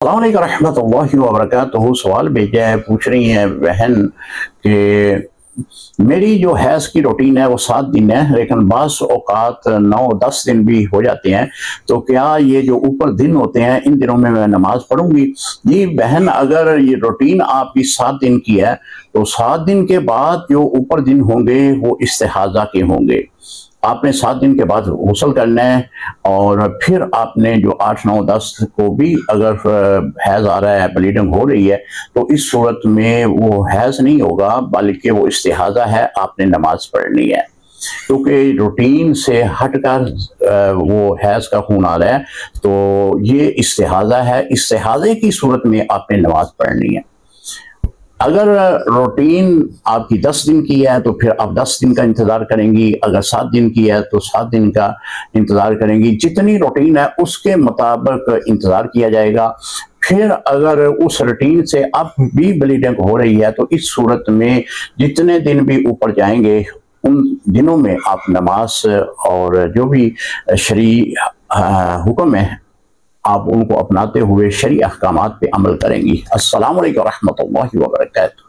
अस्सलाम वालेकुम रहमतुल्लाहि व बरकातुहू। सवाल भेजा है, पूछ रही हैं बहन कि मेरी जो हैज़ की रूटीन है वो 7 दिन है, लेकिन बाज़ औक़ात 9-10 दिन भी हो जाते हैं। तो क्या ये जो ऊपर दिन होते हैं इन दिनों में मैं नमाज पढ़ूंगी? जी बहन, अगर ये रूटीन आपकी 7 दिन की है तो 7 दिन के बाद जो ऊपर दिन होंगे वो इस्तिहाज़ा के होंगे। आपने 7 दिन के बाद गुस्ल करना है और फिर आपने जो 8, 9, 10 को भी अगर हैज़ आ रहा है, ब्लीडिंग हो रही है, तो इस सूरत में वो हैज़ नहीं होगा बल्कि वो इस्तिहाज़ा है, आपने नमाज पढ़नी है। क्योंकि रूटीन से हटकर वो हैज़ का खून आ रहा है, तो ये इस्तिहाज़ा है। इस्तिहाज़े की सूरत में आपने नमाज पढ़नी है। अगर रूटीन आपकी 10 दिन की है तो फिर आप 10 दिन का इंतज़ार करेंगी। अगर 7 दिन की है तो 7 दिन का इंतज़ार करेंगी। जितनी रूटीन है उसके मुताबिक इंतज़ार किया जाएगा। फिर अगर उस रूटीन से अब भी ब्लीडिंग हो रही है तो इस सूरत में जितने दिन भी ऊपर जाएंगे उन दिनों में आप नमाज और जो भी शरई हुक्म है आप उनको अपनाते हुए शरई अहकामात पे अमल करेंगी। अस्सलामु अलैकुम रहमतुल्लाहि व बरकातुहू।